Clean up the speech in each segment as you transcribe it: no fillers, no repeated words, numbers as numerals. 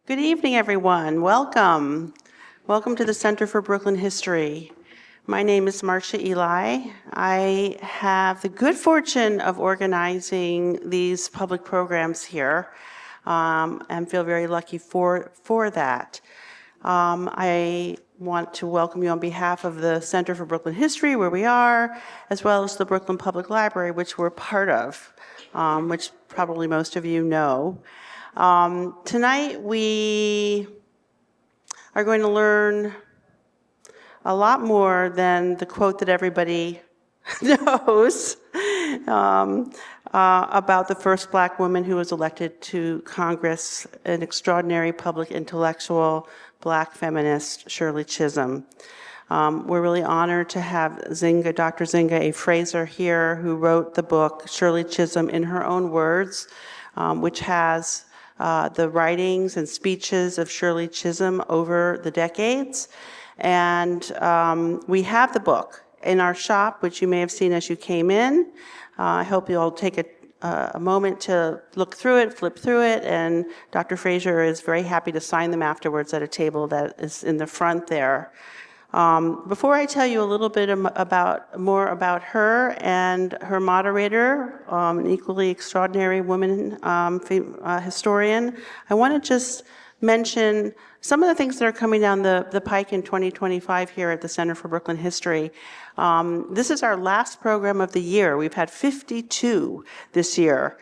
Good evening, everyone. Welcome. Welcome to the Center for Brooklyn History. My name is Marcia Eli. I have the good fortune of organizing these public programs here and feel very lucky for that. I want to welcome you on behalf of the Center for Brooklyn History, where we are, as well as the Brooklyn Public Library, which we're part of, which probably most of you know. Tonight we are going to learn a lot more than the quote that everybody knows about the first Black woman who was elected to Congress, an extraordinary public intellectual, Black feminist, Shirley Chisholm. We're really honored to have Dr. Zinga A. Fraser here, who wrote the book, Shirley Chisholm in Her Own Words, which has the writings and speeches of Shirley Chisholm over the decades. And we have the book in our shop, which you may have seen as you came in. I hope you'll take a moment to look through it, flip through it, and Dr. Fraser is very happy to sign them afterwards at a table that is in the front there. Before I tell you a little bit more about her and her moderator, an equally extraordinary woman historian, I want to just mention some of the things that are coming down the pike in 2025 here at the Center for Brooklyn History. This is our last program of the year. We've had 52 this year.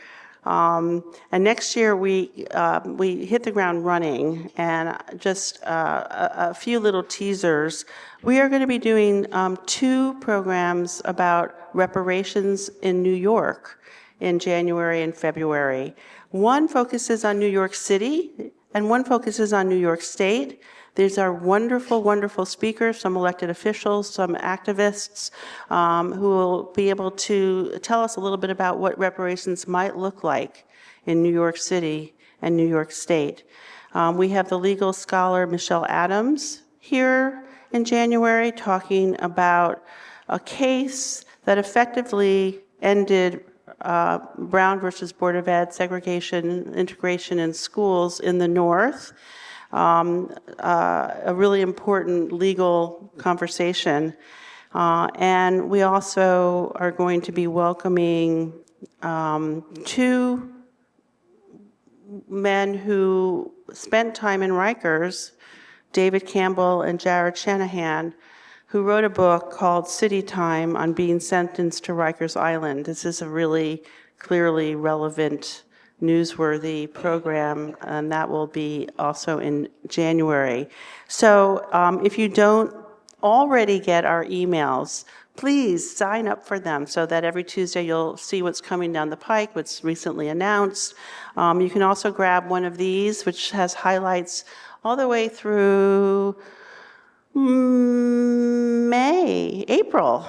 And next year we hit the ground running, and just a few little teasers. We are going to be doing 2 programs about reparations in New York in January and February. One focuses on New York City, and one focuses on New York State. These are wonderful, wonderful speakers, some elected officials, some activists, who will be able to tell us a little bit about what reparations might look like in New York City and New York State. We have the legal scholar Michelle Adams here in January talking about a case that effectively ended Brown versus Board of Ed segregation, integration in schools in the North. A really important legal conversation. And we also are going to be welcoming 2 men who spent time in Rikers, David Campbell and Jared Shanahan, who wrote a book called City Time on being sentenced to Rikers Island. This is a really clearly relevant, newsworthy program, and that will be also in January. So if you don't already get our emails, please sign up for them so that every Tuesday you'll see what's coming down the pike, what's recently announced. You can also grab one of these, which has highlights all the way through April,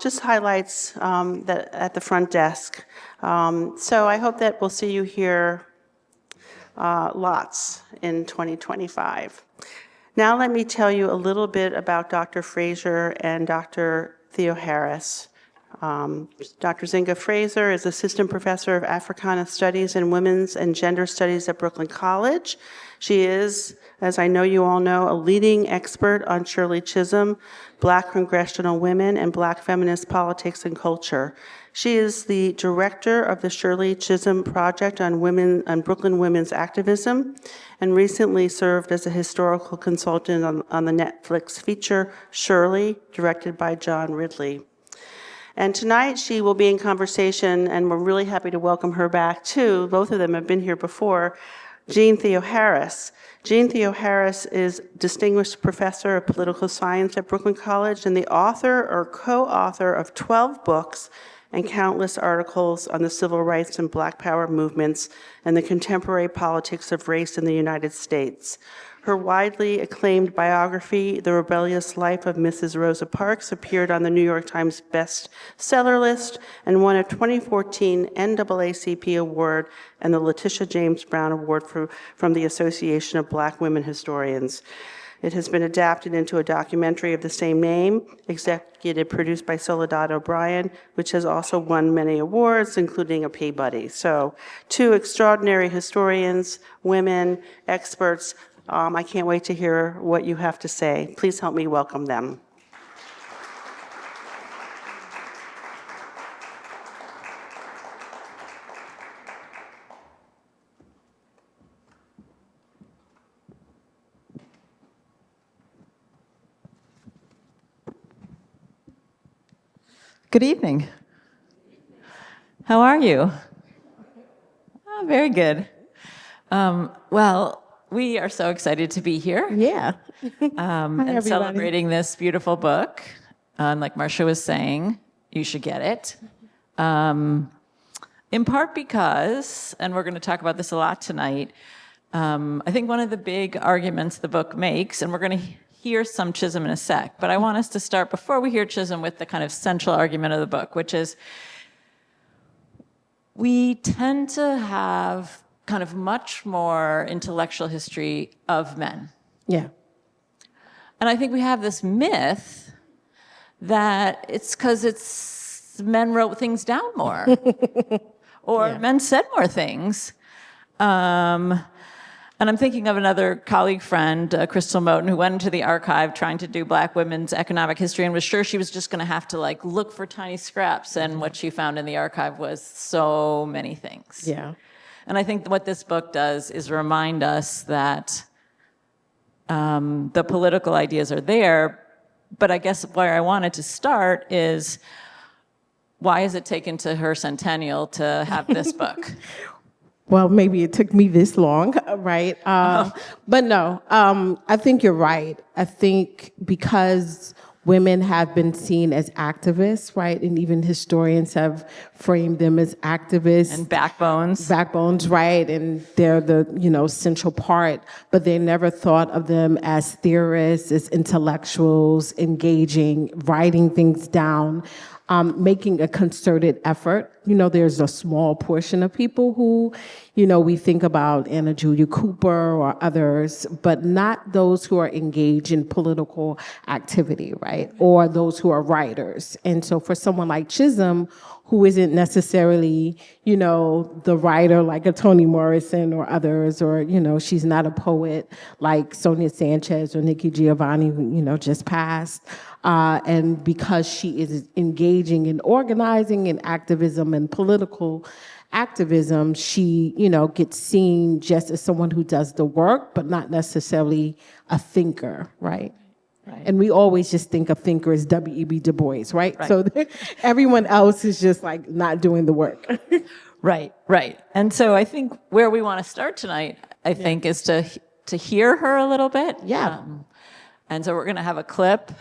just highlights that at the front desk. So I hope that we'll see you here lots in 2025. Now let me tell you a little bit about Dr. Fraser and Dr. Theoharis. Dr. Zinga Fraser is Assistant Professor of Africana Studies and Women's and Gender Studies at Brooklyn College. She is, as I know you all know, a leading expert on Shirley Chisholm, Black congressional women, and Black feminist politics and culture. She is the director of the Shirley Chisholm Project on Brooklyn women's activism, and recently served as a historical consultant on the Netflix feature Shirley, directed by John Ridley. And tonight she will be in conversation, and we're really happy to welcome her back too. Both of them have been here before. Jeanne Theoharis. Jeanne Theoharis is Distinguished Professor of Political Science at Brooklyn College and the author or co-author of 12 books and countless articles on the civil rights and Black Power movements and the contemporary politics of race in the United States. Her widely acclaimed biography, The Rebellious Life of Mrs. Rosa Parks, appeared on the New York Times bestseller list and won a 2014 NAACP award and the Letitia James Brown Award from the Association of Black Women Historians. It has been adapted into a documentary of the same name, executive produced by Soledad O'Brien, which has also won many awards, including a Peabody. So, two extraordinary historians, women, experts. I can't wait to hear what you have to say. Please help me welcome them. Good evening. How are you? Oh, very good. Well, we are so excited to be here. Yeah. And everybody. celebrating this beautiful book. And like Marcia was saying, you should get it. In part because, and we're going to talk about this a lot tonight, I think one of the big arguments the book makes, and we're going to hear some Chisholm in a sec, but I want us to start, before we hear Chisholm, with the kind of central argument of the book, which is we tend to have kind of much more intellectual history of men. Yeah. And I think we have this myth that it's because men wrote things down more or men said more things. And I'm thinking of another colleague friend, Crystal Moten, who went into the archive trying to do Black women's economic history and was sure she was just going to have to like look for tiny scraps. And what she found in the archive was so many things. Yeah. And I think what this book does is remind us that the political ideas are there. But I guess where I wanted to start is, why is it taken to her centennial to have this book? Well, maybe it took me this long, right? But no, I think you're right. I think because women have been seen as activists, right? And even historians have framed them as activists. And backbones. Backbones, right. And they're the, central part, but they never thought of them as theorists, as intellectuals, engaging, writing things down. Making a concerted effort. There's a small portion of people who, we think about Anna Julia Cooper or others, but not those who are engaged in political activity, right? Or those who are writers. And so for someone like Chisholm, who isn't necessarily, the writer like a Toni Morrison or others, or, she's not a poet like Sonia Sanchez or Nikki Giovanni, who, just passed. And because she is engaging in organizing and activism and political activism, she, gets seen just as someone who does the work, but not necessarily a thinker, right? Right. And we always just think a thinker is W.E.B. Du Bois, right? So everyone else is just like not doing the work. Right. And so I think where we want to start tonight, I think, is to hear her a little bit. Yeah. And so we're going to have a clip.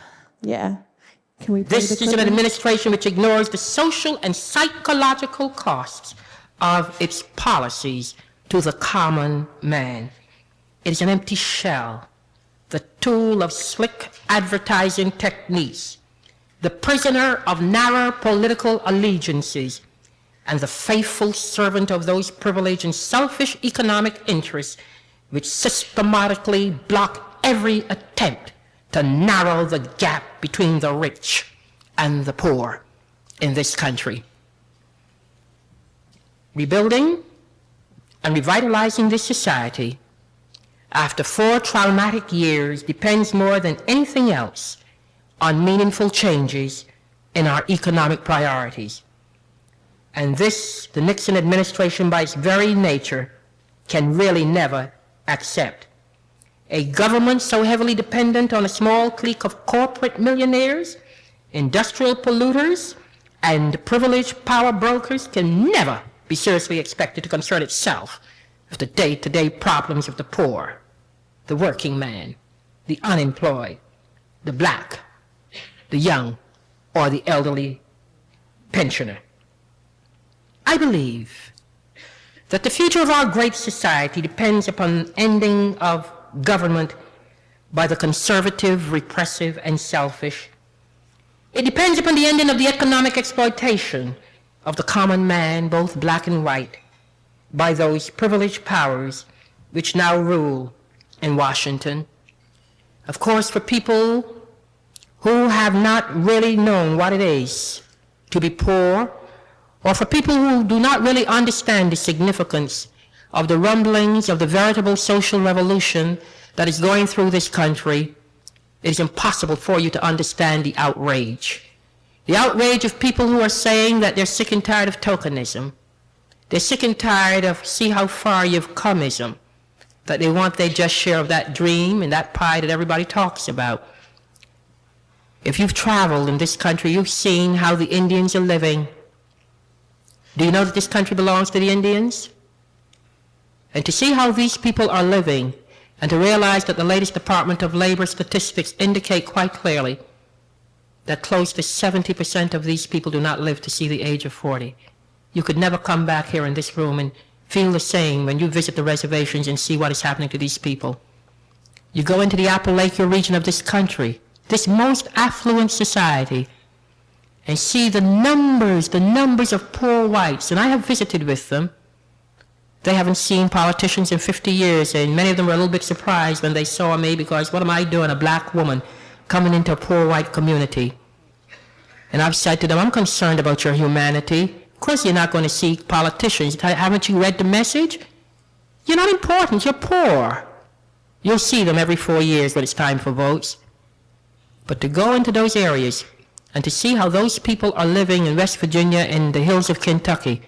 Yeah. Can we play This the is clip? an administration which ignores the social and psychological costs of its policies to the common man. It is an empty shell, the tool of slick advertising techniques, the prisoner of narrow political allegiances, and the faithful servant of those privileged and selfish economic interests which systematically block every attempt to narrow the gap between the rich and the poor in this country. Rebuilding and revitalizing this society after 4 traumatic years depends more than anything else on meaningful changes in our economic priorities. And this, the Nixon administration, by its very nature, can really never accept. A government so heavily dependent on a small clique of corporate millionaires, industrial polluters, and privileged power brokers can never be seriously expected to concern itself with the day-to-day problems of the poor, the working man, the unemployed, the black, the young, or the elderly pensioner. I believe that the future of our great society depends upon the ending of government by the conservative, repressive, and selfish. It depends upon the ending of the economic exploitation of the common man, both black and white, by those privileged powers which now rule in Washington. Of course, for people who have not really known what it is to be poor, or for people who do not really understand the significance of the rumblings of the veritable social revolution that is going through this country, it is impossible for you to understand the outrage. The outrage of people who are saying that they're sick and tired of tokenism. They're sick and tired of see how far you've comeism, that they want their just share of that dream and that pie that everybody talks about. If you've traveled in this country, you've seen how the Indians are living. Do you know that this country belongs to the Indians? And to see how these people are living, and to realize that the latest Department of Labor statistics indicate quite clearly that close to 70% of these people do not live to see the age of 40. You could never come back here in this room and feel the same when you visit the reservations and see what is happening to these people. You go into the Appalachia region of this country, this most affluent society, and see the numbers of poor whites, and I have visited with them. They haven't seen politicians in 50 years, and many of them were a little bit surprised when they saw me, because what am I doing, a black woman, coming into a poor white community? And I've said to them, I'm concerned about your humanity. Of course you're not going to see politicians. Haven't you read the message? You're not important, you're poor. You'll see them every 4 years when it's time for votes. But to go into those areas and to see how those people are living in West Virginia and the hills of Kentucky,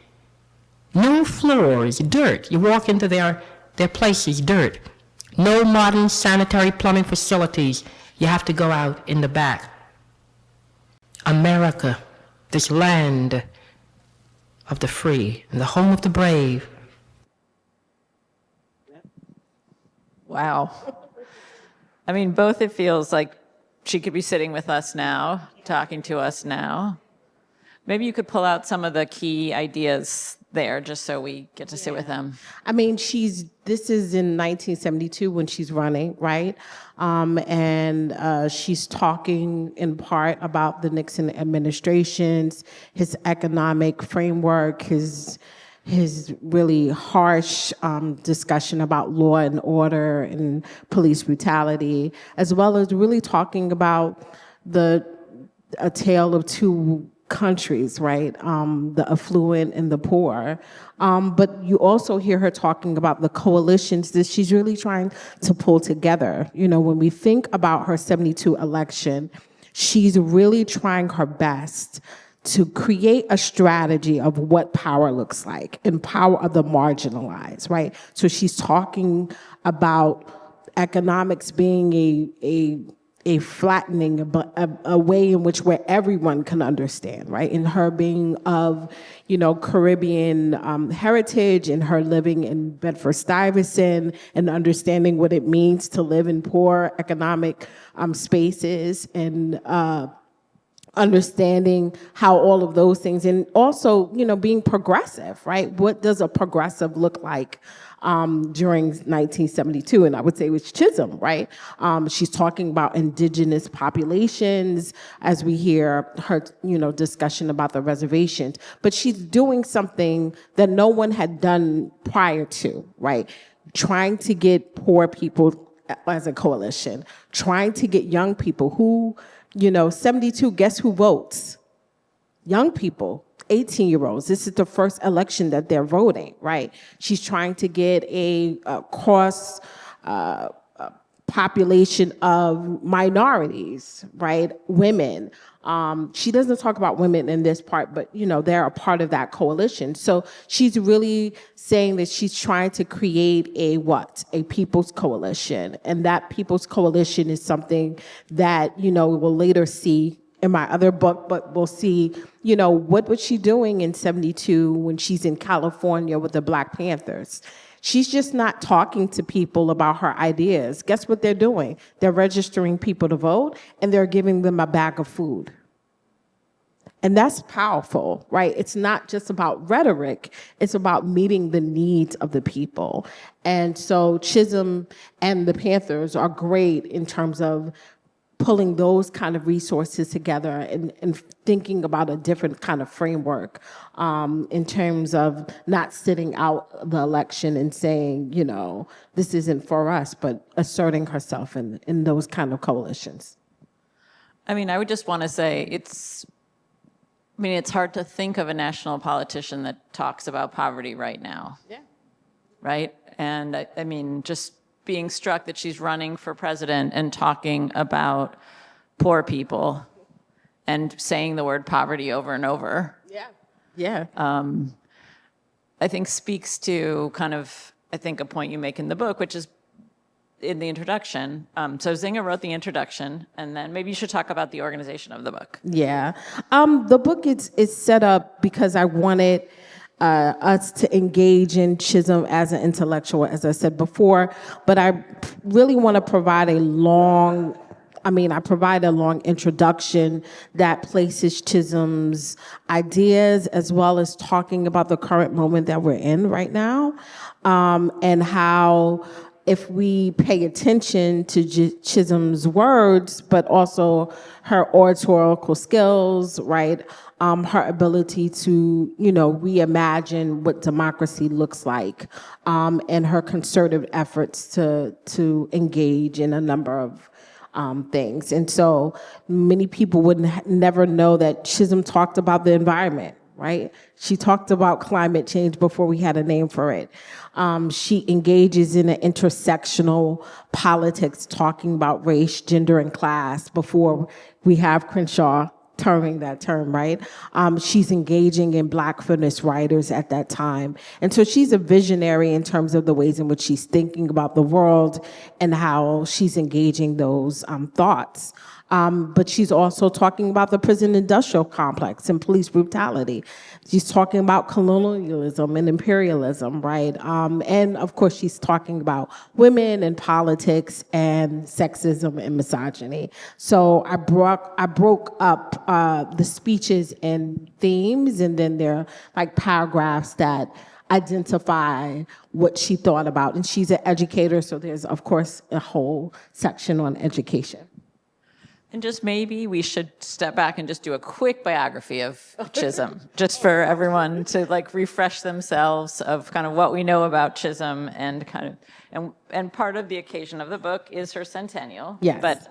no floors, dirt. You walk into their places, dirt. No modern sanitary plumbing facilities. You have to go out in the back. America, this land of the free and the home of the brave. Wow. I mean, both it feels like she could be sitting with us now, talking to us now. Maybe you could pull out some of the key ideas there just so we get to sit with them. I mean, this is in 1972 when she's running, right? And she's talking in part about the Nixon administration's, his economic framework, his really harsh discussion about law and order and police brutality, as well as really talking about a tale of two countries, right? The affluent and the poor. But you also hear her talking about the coalitions that she's really trying to pull together. You know, when we think about her 72 election, she's really trying her best to create a strategy of what power looks like and power of the marginalized, right? So she's talking about economics being a flattening, a way in which where everyone can understand, right? In her being of, Caribbean heritage, and her living in Bedford-Stuyvesant, and understanding what it means to live in poor economic spaces, and understanding how all of those things, and also, being progressive, right? What does a progressive look like during 1972? And I would say it was Chisholm, right? She's talking about indigenous populations as we hear her, discussion about the reservations. But she's doing something that no one had done prior to, right? Trying to get poor people as a coalition, trying to get young people who, 72, guess who votes? Young people, 18-year-olds. This is the first election that they're voting, right? She's trying to get a cross population of minorities, right? Women. She doesn't talk about women in this part, but they're a part of that coalition. So she's really saying that she's trying to create a people's coalition. And that people's coalition is something that, we'll later see in my other book, but we'll see, what was she doing in 72 when she's in California with the Black Panthers? She's just not talking to people about her ideas. Guess what they're doing? They're registering people to vote, and they're giving them a bag of food. And that's powerful, right? It's not just about rhetoric. It's about meeting the needs of the people. And so Chisholm and the Panthers are great in terms of pulling those kind of resources together and thinking about a different kind of framework in terms of not sitting out the election and saying, you know, this isn't for us, but asserting herself in those kind of coalitions. I mean, I would just want to say it's hard to think of a national politician that talks about poverty right now. Yeah. Right? And I mean, just being struck that she's running for president and talking about poor people and saying the word poverty over and over. Yeah. Yeah. I think speaks to kind of, I think, a point you make in the book, which is in the introduction. So Zinga wrote the introduction, and then maybe you should talk about the organization of the book. Yeah. The book is set up because I wanted us to engage in Chisholm as an intellectual, as I said before, but I really want to provide a long introduction that places Chisholm's ideas as well as talking about the current moment that we're in right now, and how if we pay attention to Chisholm's words, but also her oratorical skills, right? Her ability to, you know, reimagine what democracy looks like, and her concerted efforts to engage in a number of things. And so many people would never know that Chisholm talked about the environment, right? She talked about climate change before we had a name for it. She engages in an intersectional politics, talking about race, gender, and class before we have Crenshaw terming that term, right? She's engaging in Black feminist writers at that time. And so she's a visionary in terms of the ways in which she's thinking about the world and how she's engaging those thoughts. But she's also talking about the prison industrial complex and police brutality. She's talking about colonialism and imperialism, right? And of course, she's talking about women and politics and sexism and misogyny. So I broke up the speeches and themes, and then there are like paragraphs that identify what she thought about. And she's an educator, so there's, of course, a whole section on education. And just maybe we should step back and just do a quick biography of Chisholm, just for everyone to like refresh themselves of kind of what we know about Chisholm, and kind of, and part of the occasion of the book is her centennial. Yes. But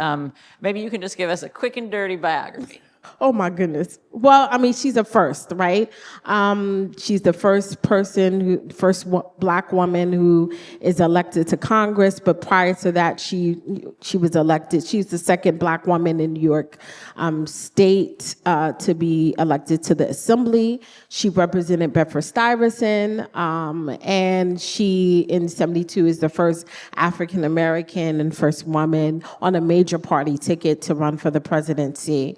maybe you can just give us a quick and dirty biography. Oh my goodness. Well, I mean, she's a first, right? She's the first Black woman who is elected to Congress, but prior to that, she was elected. She's the second Black woman in New York State to be elected to the Assembly. She represented Bedford-Stuyvesant, and she, in 1972, is the first African American and first woman on a major party ticket to run for the presidency.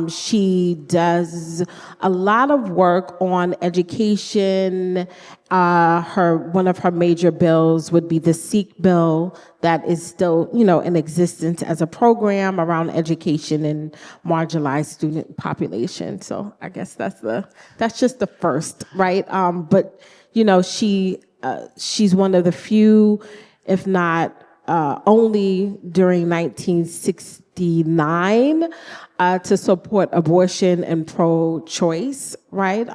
She does a lot of work on education. One of her major bills would be the Sikh bill that is still, you know, in existence as a program around education and marginalized student population. So I guess that's just the first, right? But you know, she's one of the few, if not only during 1969, to support abortion and pro-choice, right?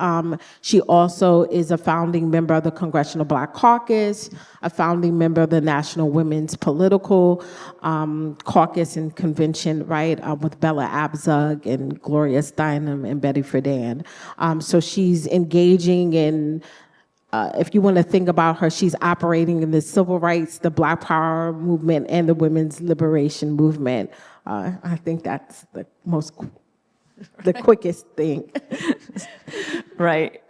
She also is a founding member of the Congressional Black Caucus, a founding member of the National Women's Political Caucus and Convention, right, with Bella Abzug and Gloria Steinem and Betty Friedan. So she's engaging in, if you want to think about her, she's operating in the civil rights, the Black Power movement, and the women's liberation movement. I think that's the quickest thing. Right.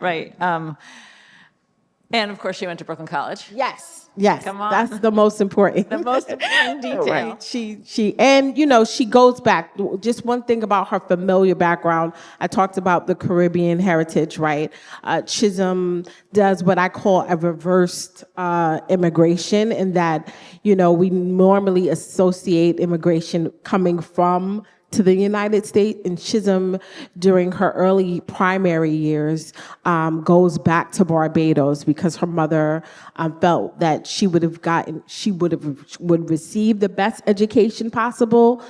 And of course, she went to Brooklyn College. Yes. Come on. That's the most important. The most important detail. Right. She, and you know, she goes back. Just one thing about her familiar background. I talked about the Caribbean heritage, right? Chisholm does what I call a reversed immigration, in that, you know, we normally associate immigration coming from to the United States, and Chisholm, during her early primary years, goes back to Barbados because her mother felt that she would receive the best education possible,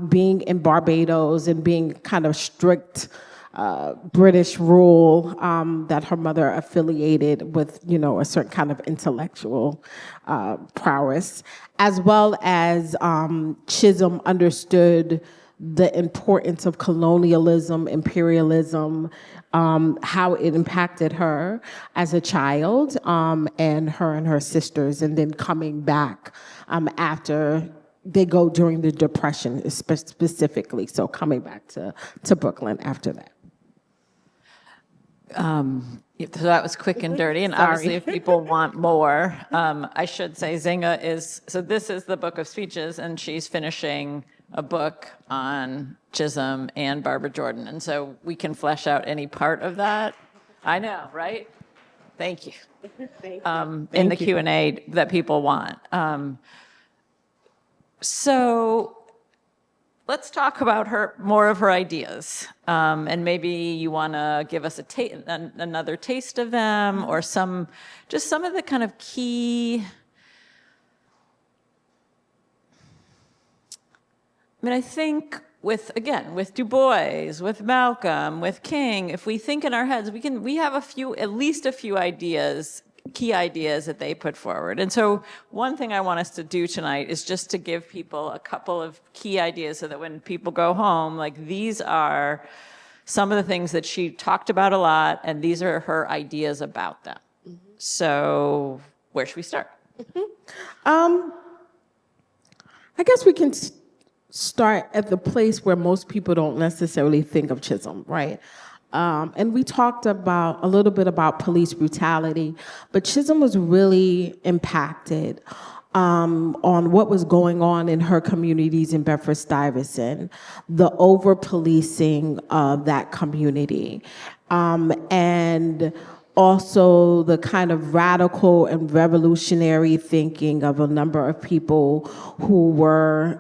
being in Barbados and being kind of strict British rule that her mother affiliated with, a certain kind of intellectual prowess, as well as Chisholm understood the importance of colonialism, imperialism, how it impacted her as a child, and her sisters, and then coming back after they go during the Depression specifically, so coming back to Brooklyn after that. So that was quick and dirty, and obviously if people want more, I should say Zinga this is the book of speeches, and she's finishing a book on Chisholm and Barbara Jordan, and so we can flesh out any part of that. I know, right? Thank you. In the Q&A that people want. So let's talk about more of her ideas, and maybe you want to give us another taste of them, or some of the kind of key. I mean, I think with Du Bois, with Malcolm, with King, if we think in our heads, we have at least a few ideas, key ideas that they put forward. And so one thing I want us to do tonight is just to give people a couple of key ideas so that when people go home, like, these are some of the things that she talked about a lot, and these are her ideas about them. Mm-hmm. So where should we start? Mm-hmm. I guess we can start at the place where most people don't necessarily think of Chisholm, right? And we talked a little bit about police brutality, but Chisholm was really impacted on what was going on in her communities in Bedford-Stuyvesant, the over-policing of that community, and also the kind of radical and revolutionary thinking of a number of people who were,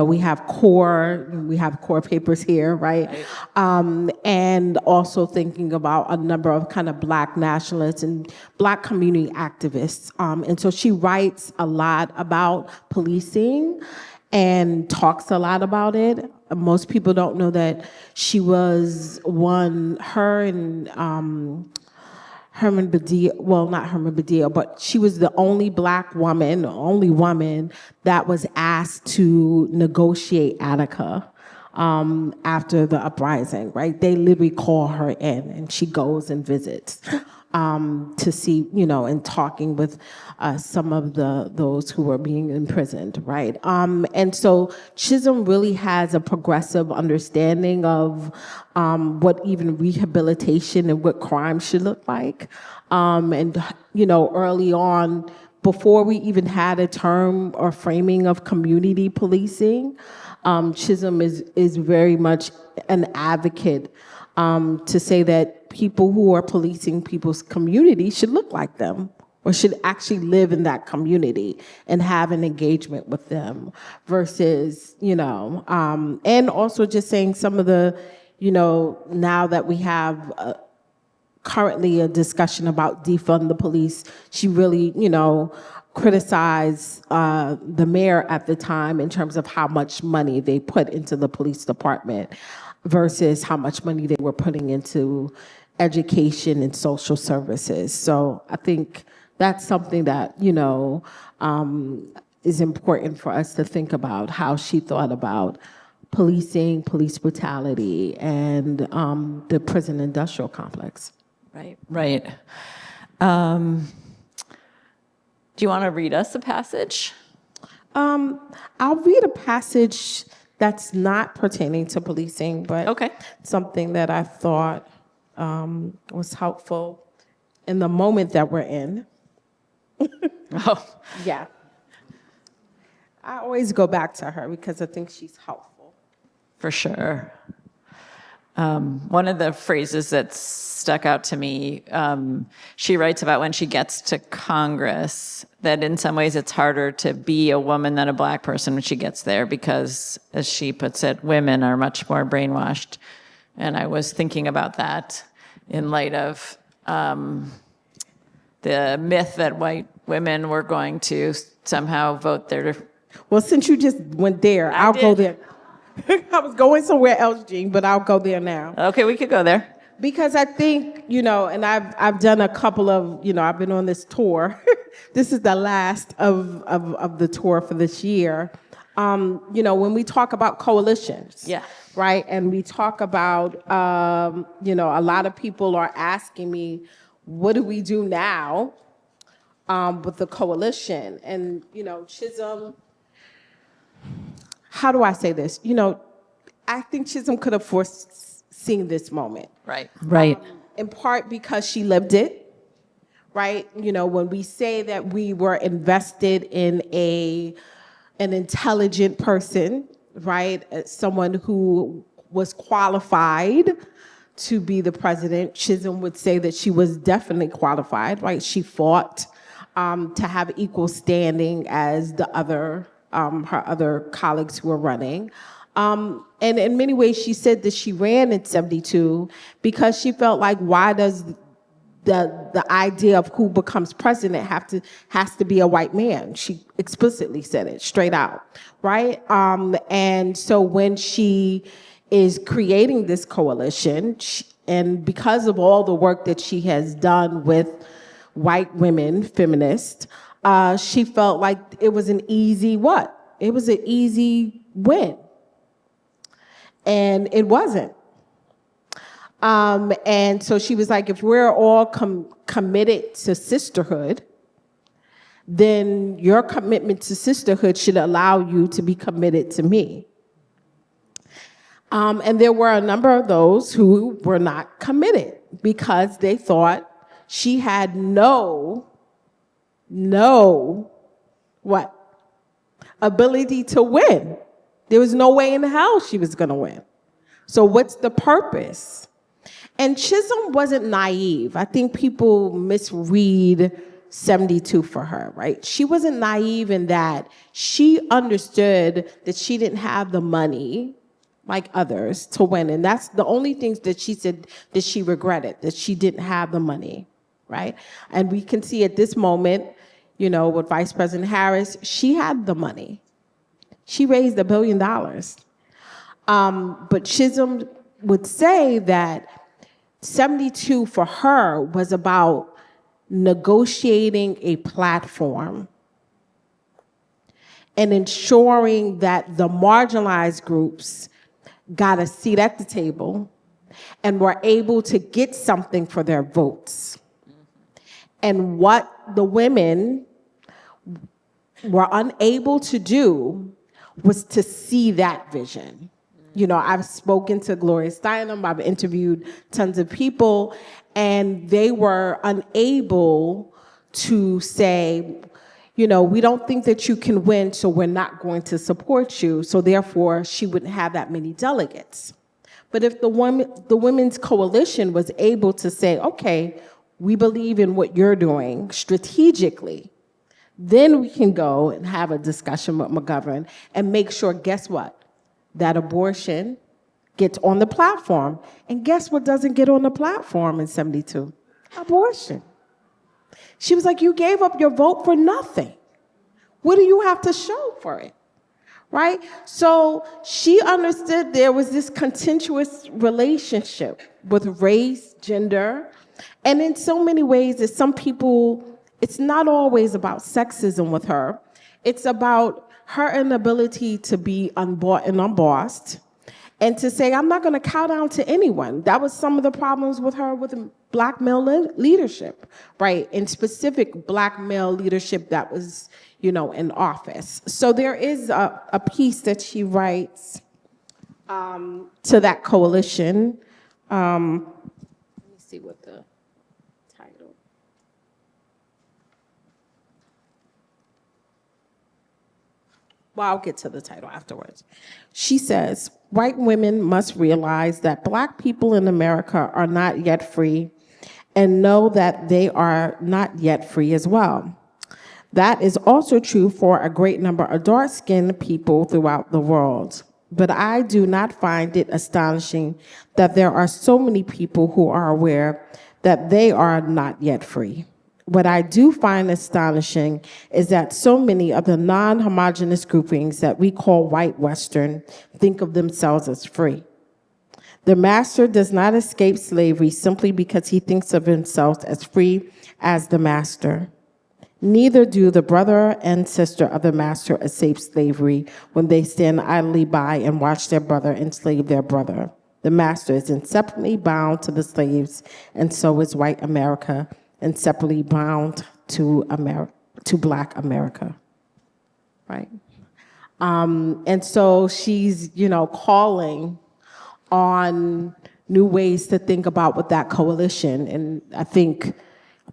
we have core papers here, right? And also thinking about a number of kind of Black nationalists and Black community activists. And so she writes a lot about policing and talks a lot about it. Most people don't know that she was her and Herman Badillo, well, not Herman Badillo, but she was the only Black woman, only woman that was asked to negotiate Attica after the uprising, right? They literally call her in, and she goes and visits to see, and talking with some of those who were being imprisoned, right? And so Chisholm really has a progressive understanding of what even rehabilitation and what crime should look like. And, early on, before we even had a term or framing of community policing, Chisholm is very much an advocate to say that people who are policing people's community should look like them, or should actually live in that community and have an engagement with them, versus, and also just saying some of the, now that we have currently a discussion about defund the police, she really, criticized the mayor at the time in terms of how much money they put into the police department versus how much money they were putting into education and social services. So I think that's something that, is important for us to think about, how she thought about policing, police brutality, and the prison industrial complex. Right. Do you want to read us a passage? I'll read a passage that's not pertaining to policing, but something that I thought was helpful in the moment that we're in. Yeah. I always go back to her because I think she's helpful. For sure. One of the phrases that stuck out to me, she writes about when she gets to Congress, that in some ways it's harder to be a woman than a black person when she gets there because, as she puts it, women are much more brainwashed. And I was thinking about that in light of the myth that white women were going to somehow vote their... Well, since you just went there, I'll go there. I was going somewhere else, Jeanne, but I'll go there now. Okay, we could go there. Because I think, and I've done a couple of, I've been on this tour. This is the last of the tour for this year. When we talk about coalitions, Yeah. right, and we talk about, a lot of people are asking me, what do we do now with the coalition? And, Chisholm, how do I say this? I think Chisholm could have foreseen this moment. Right. In part because she lived it, right? When we say that we were invested in an intelligent person, right? Someone who was qualified to be the president, Chisholm would say that she was definitely qualified, right? She fought to have equal standing as the other, her other colleagues who were running. And in many ways, she said that she ran in 72 because she felt like, why does the idea of who becomes president has to be a white man? She explicitly said it straight out, right? And so when she is creating this coalition, and because of all the work that she has done with white women, feminists, she felt like it was an easy what? It was an easy win. And it wasn't. And so she was like, if we're all committed to sisterhood, then your commitment to sisterhood should allow you to be committed to me. And there were a number of those who were not committed because they thought she had no what? Ability to win. There was no way in hell she was going to win. So what's the purpose? And Chisholm wasn't naive. I think people misread 72 for her, right? She wasn't naive in that she understood that she didn't have the money like others to win. And that's the only things that she said that she regretted, that she didn't have the money, right? And we can see at this moment, with Vice President Harris, she had the money. She raised $1 billion. But Chisholm would say that 72 for her was about negotiating a platform and ensuring that the marginalized groups got a seat at the table and were able to get something for their votes. And what the women were unable to do was to see that vision. I've spoken to Gloria Steinem, I've interviewed tons of people, and they were unable to say, we don't think that you can win, so we're not going to support you, so therefore she wouldn't have that many delegates. But if the Women's Coalition was able to say, okay, we believe in what you're doing strategically, then we can go and have a discussion with McGovern and make sure, guess what? That abortion gets on the platform. And guess what doesn't get on the platform in 72? Abortion. She was like, you gave up your vote for nothing. What do you have to show for it? Right? So she understood there was this contentious relationship with race, gender, and in so many ways that some people, it's not always about sexism with her. It's about her inability to be unbought and unbossed, and to say, I'm not going to cow down to anyone. That was some of the problems with her with Black male leadership, right? In specific Black male leadership that was, in office. So there is a piece that she writes to that coalition. Let me see what the title. Well, I'll get to the title afterwards. She says, white women must realize that Black people in America are not yet free and know that they are not yet free as well. That is also true for a great number of dark-skinned people throughout the world. But I do not find it astonishing that there are so many people who are aware that they are not yet free. What I do find astonishing is that so many of the non-homogenous groupings that we call white Western think of themselves as free. The master does not escape slavery simply because he thinks of himself as free as the master. Neither do the brother and sister of the master escape slavery when they stand idly by and watch their brother enslave their brother. The master is inseparably bound to the slaves, and so is white America, inseparably bound to Black America, right? And so she's, calling on new ways to think about with that coalition. And I think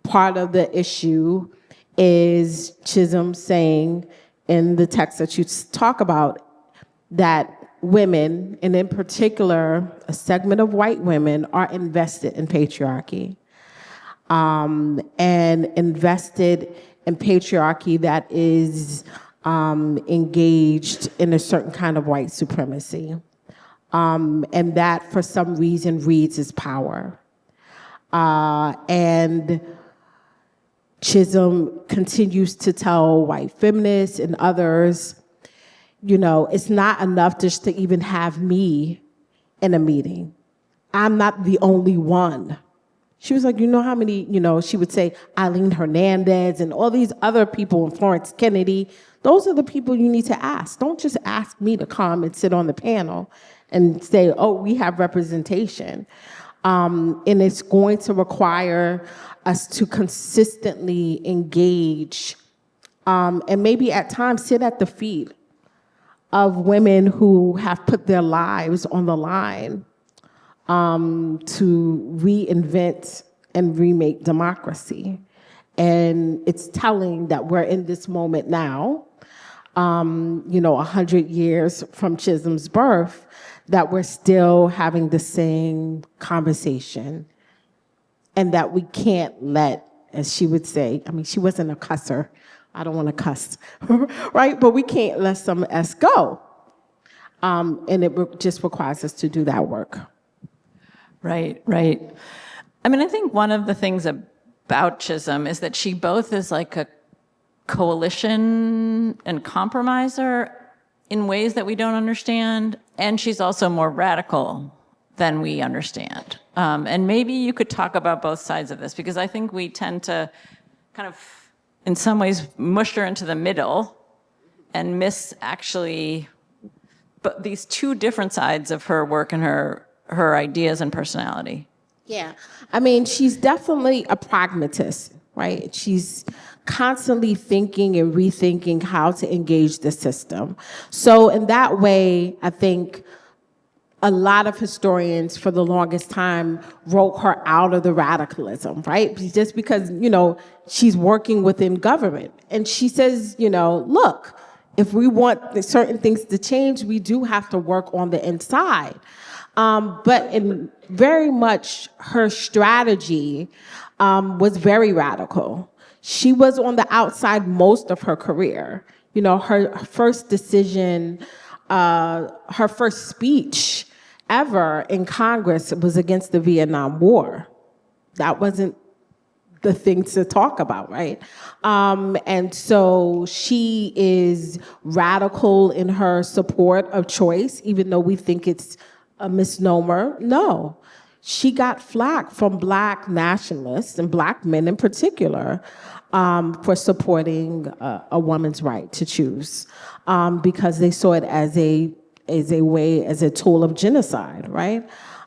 part of the issue is Chisholm saying in the text that you talk about that women, and in particular, a segment of white women, are invested in patriarchy. And invested in patriarchy that is engaged in a certain kind of white supremacy. And that, for some reason, reads as power. And Chisholm continues to tell white feminists and others, it's not enough just to even have me in a meeting. I'm not the only one. She was like, how many, she would say Eileen Hernandez and all these other people, and Florence Kennedy. Those are the people you need to ask. Don't just ask me to come and sit on the panel and say, oh, we have representation. And it's going to require us to consistently engage and maybe at times sit at the feet of women who have put their lives on the line to reinvent and remake democracy. And it's telling that we're in this moment now, 100 years from Chisholm's birth, that we're still having the same conversation, and that we can't let, as she would say, she wasn't a cusser. I don't want to cuss, right? But we can't let some S go. And it just requires us to do that work. Right. I think one of the things about Chisholm is that she both is like a coalition and compromiser in ways that we don't understand, and she's also more radical than we understand. And maybe you could talk about both sides of this, because I think we tend to kind of, in some ways, mush her into the middle and miss actually but these two different sides of her work and her ideas and personality. Yeah, she's definitely a pragmatist, right? She's constantly thinking and rethinking how to engage the system. So in that way, I think a lot of historians for the longest time wrote her out of the radicalism, right? Just because, she's working within government. And she says, look, if we want certain things to change, we do have to work on the inside. But in very much her strategy was very radical. She was on the outside most of her career. Her first decision, her first speech ever in Congress was against the Vietnam War. That wasn't the thing to talk about, right? And so she is radical in her support of choice, even though we think it's a misnomer. No, she got flack from Black nationalists and Black men in particular for supporting a woman's right to choose, because they saw it as a tool of genocide, right?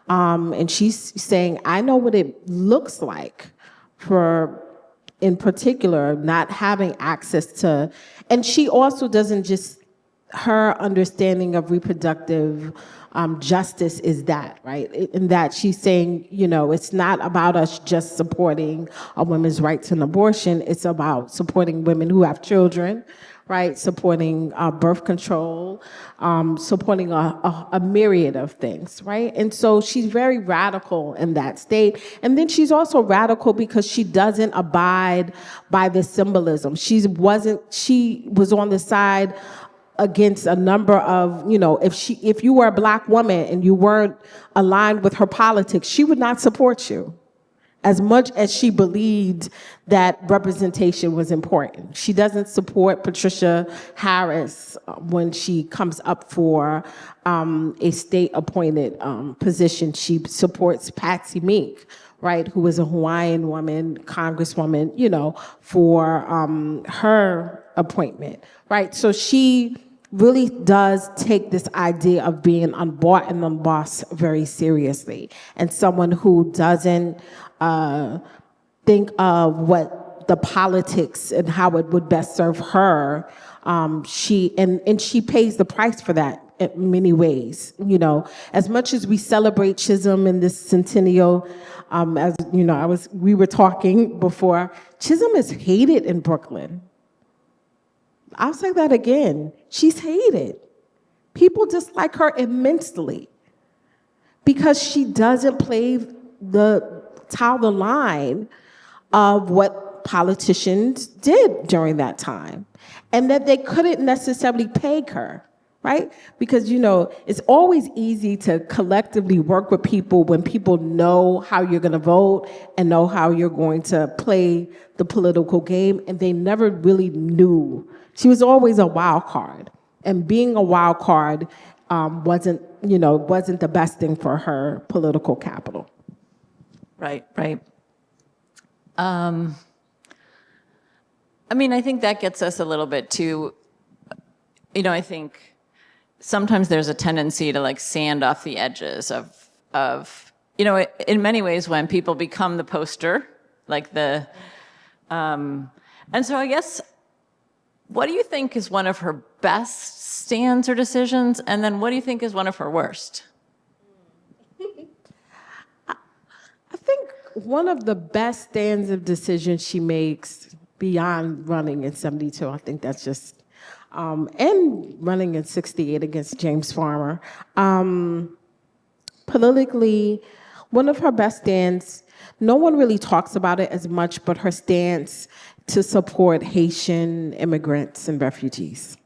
And she's saying, I know what it looks like for, in particular, not having access to, and she also doesn't just, her understanding of reproductive justice is that, right? In that she's saying, it's not about us just supporting a woman's right to an abortion, it's about supporting women who have children, right? Supporting birth control, supporting a myriad of things, right? And so she's very radical in that state. And then she's also radical because she doesn't abide by the symbolism. She was on the side against a number of, if you were a Black woman and you weren't aligned with her politics, she would not support you as much as she believed that representation was important. She doesn't support Patricia Harris when she comes up for a state-appointed position. She supports Patsy Mink, right, who is a Hawaiian woman, congresswoman, for her appointment, right? So she really does take this idea of being unbought and unbossed very seriously, and someone who doesn't think of what the politics and how it would best serve her. She pays the price for that in many ways. As much as we celebrate Chisholm in this centennial, we were talking before, Chisholm is hated in Brooklyn. I'll say that again. She's hated. People dislike her immensely because she doesn't toe the line of what politicians did during that time, and that they couldn't necessarily peg her, right? Because, it's always easy to collectively work with people when people know how you're going to vote and know how you're going to play the political game, and they never really knew. She was always a wild card, and being a wild card wasn't the best thing for her political capital. Right. I think that gets us a little bit to, I think sometimes there's a tendency to sand off the edges of in many ways when people become the poster, and so I guess, what do you think is one of her best stands or decisions? And then what do you think is one of her worst? I think one of the best stands of decisions she makes beyond running in 72, I think that's just, and running in 68 against James Farmer. Politically, one of her best stands, no one really talks about it as much, but her stance to support Haitian immigrants and refugees.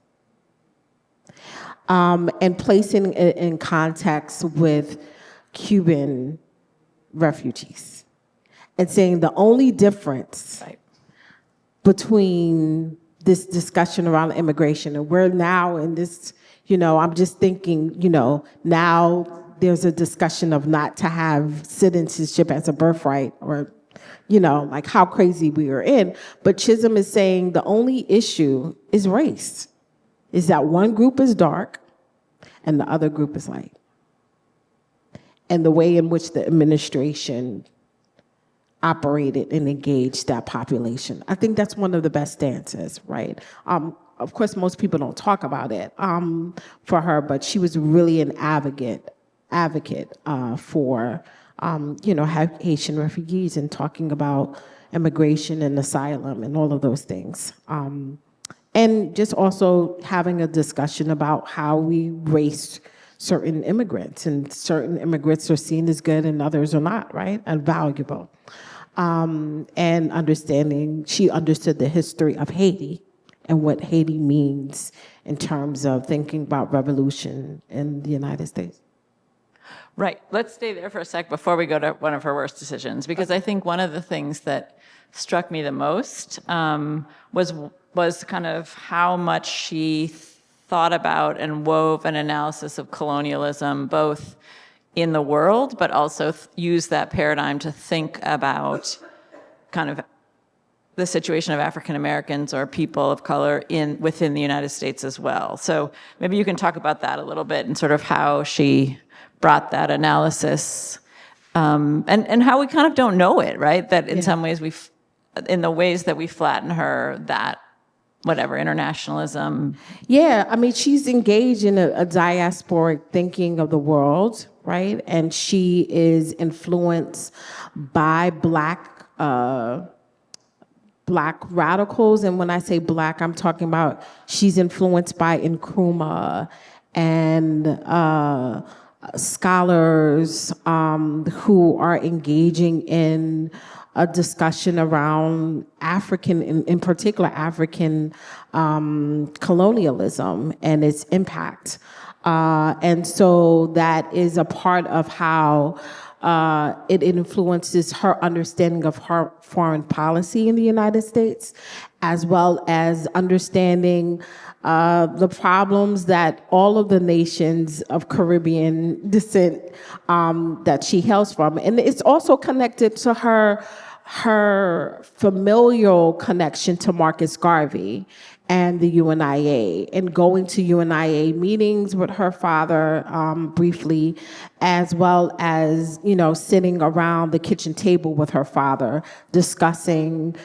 And placing it in context with Cuban refugees. And saying the only difference between this discussion around immigration, and we're now in this, I'm just thinking, now there's a discussion of not to have citizenship as a birthright, or how crazy we are in. But Chisholm is saying the only issue is race, is that one group is dark and the other group is light. And the way in which the administration operated and engaged that population. I think that's one of the best stances, right? Of course, most people don't talk about it for her, but she was really an advocate for Haitian refugees, and talking about immigration and asylum and all of those things. And just also having a discussion about how we race certain immigrants, and certain immigrants are seen as good and others are not, right? And valuable. And understanding, she understood the history of Haiti and what Haiti means in terms of thinking about revolution in the United States. Right. Let's stay there for a sec before we go to one of her worst decisions, because I think one of the things that struck me the most was kind of how much she thought about and wove an analysis of colonialism, both in the world, but also used that paradigm to think about kind of the situation of African Americans or people of color within the United States as well. So maybe you can talk about that a little bit, and sort of how she brought that analysis, and how we kind of don't know it, right? That in some ways in the ways that we flatten her, that internationalism. Yeah, she's engaged in a diasporic thinking of the world, right? And she is influenced by Black Black radicals. And when I say Black, I'm talking about she's influenced by Nkrumah and scholars who are engaging in a discussion around African, in particular African colonialism and its impact. And so that is a part of how it influences her understanding of her foreign policy in the United States, as well as understanding the problems that all of the nations of Caribbean descent that she hails from. And it's also connected to her familial connection to Marcus Garvey and the UNIA, and going to UNIA meetings with her father briefly, as well as, sitting around the kitchen table with her father, discussing,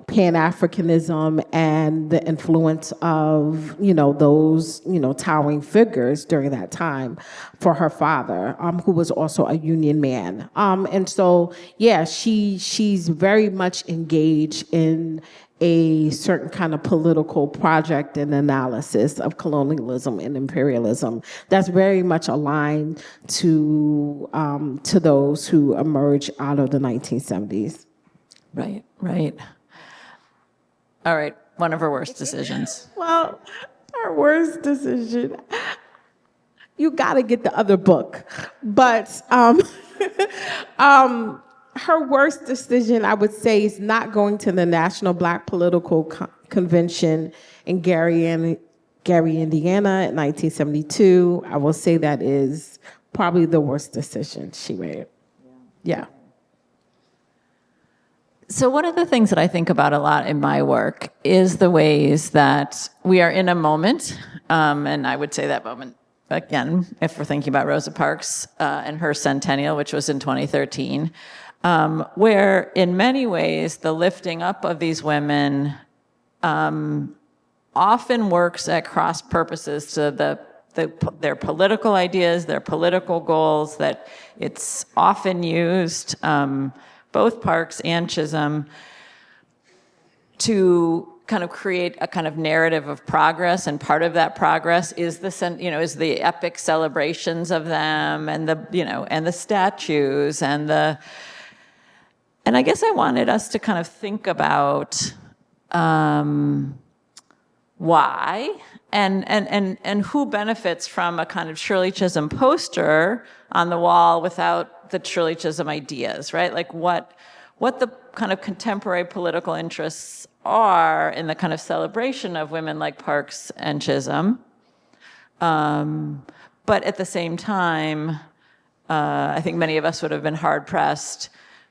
Pan-Africanism and the influence of, those, towering figures during that time for her father, who was also a union man. And so, yeah, she's very much engaged in a certain kind of political project and analysis of colonialism and imperialism that's very much aligned to those who emerged out of the 1970s. Right, right. All right, one of her worst decisions. Well, her worst decision, you got to get the other book. But her worst decision, I would say, is not going to the National Black Political Convention in Gary, Indiana in 1972. I will say that is probably the worst decision she made. Yeah. So one of the things that I think about a lot in my work is the ways that we are in a moment, and I would say that moment, again, if we're thinking about Rosa Parks and her centennial, which was in 2013, where in many ways the lifting up of these women often works at cross purposes to their political ideas, their political goals, that it's often used, both Parks and Chisholm, to kind of create a kind of narrative of progress, and part of that progress is the epic celebrations of them, and the statues, and I guess I wanted us to kind of think about why and who benefits from a kind of Shirley Chisholm poster on the wall without the Shirley Chisholm ideas, right? Like what the kind of contemporary political interests are in the kind of celebration of women like Parks and Chisholm. But at the same time, I think many of us would have been hard-pressed,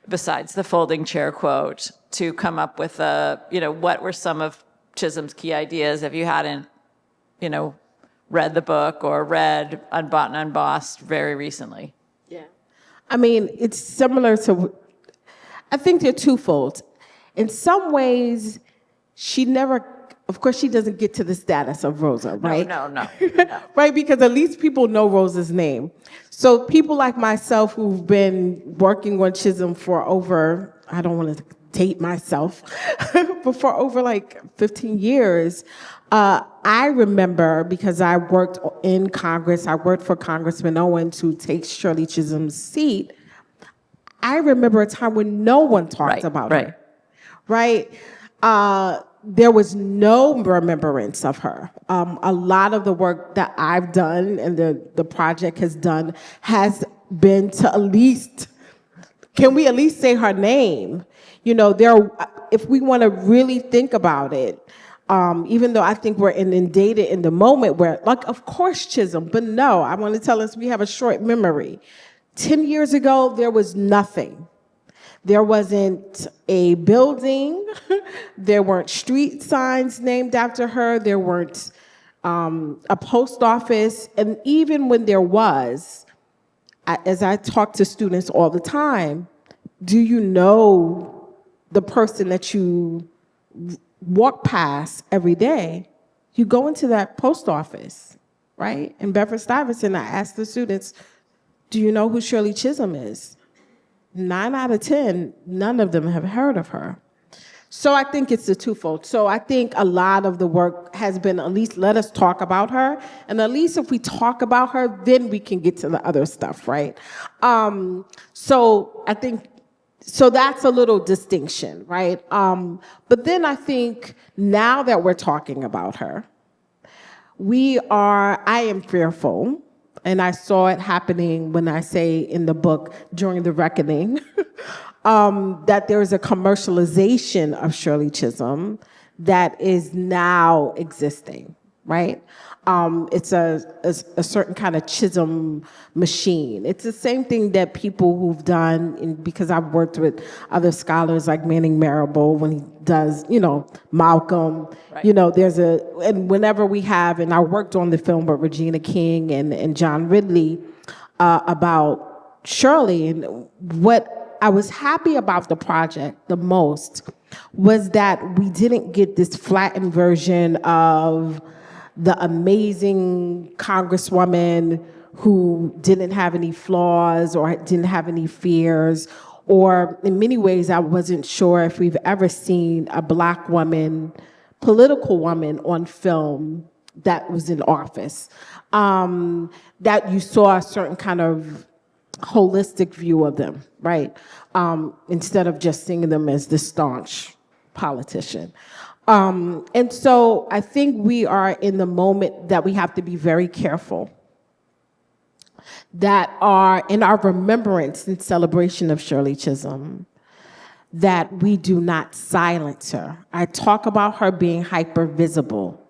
besides the folding chair quote, to come up with what were some of Chisholm's key ideas if you hadn't, read the book or read Unbought and Unbossed very recently. Yeah. I mean, it's similar to, I think they're twofold. In some ways, she never, of course, she doesn't get to the status of Rosa, right? No. Right, because at least people know Rosa's name. So people like myself who've been working on Chisholm for over, I don't want to date myself, but for over like 15 years, I remember, because I worked in Congress, I worked for Congressman Owen to take Shirley Chisholm's seat. I remember a time when no one talked about her, right? There was no remembrance of her. A lot of the work that I've done and the project has done has been to at least, can we at least say her name? If we want to really think about it, even though I think we're inundated in the moment where, like, of course Chisholm, but no, I want to tell us we have a short memory. 10 years ago, there was nothing. There wasn't a building. There weren't street signs named after her. There weren't a post office. And even when there was, as I talk to students all the time, do you know the person that you walk past every day? You go into that post office, right? In Bedford-Stuyvesant, I ask the students, do you know who Shirley Chisholm is? 9 out of 10, none of them have heard of her. So I think it's a twofold. So I think a lot of the work has been at least let us talk about her. And at least if we talk about her, then we can get to the other stuff, right? So I think, so that's a little distinction, right? But then I think now that we're talking about her, I am fearful, and I saw it happening when I say in the book, during the reckoning, that there is a commercialization of Shirley Chisholm that is now existing, right? It's a certain kind of Chisholm machine. It's the same thing that people who've done, because I've worked with other scholars like Manning Marable when he does, Malcolm, Right. And whenever we have, and I worked on the film with Regina King and John Ridley about Shirley, and what I was happy about the project the most was that we didn't get this flattened version of the amazing congresswoman who didn't have any flaws or didn't have any fears, or in many ways, I wasn't sure if we've ever seen a Black woman, political woman on film that was in office, that you saw a certain kind of holistic view of them, right? Instead of just seeing them as the staunch politician. And so I think we are in the moment that we have to be very careful that are in our remembrance and celebration of Shirley Chisholm, that we do not silence her. I talk about her being hyper visible.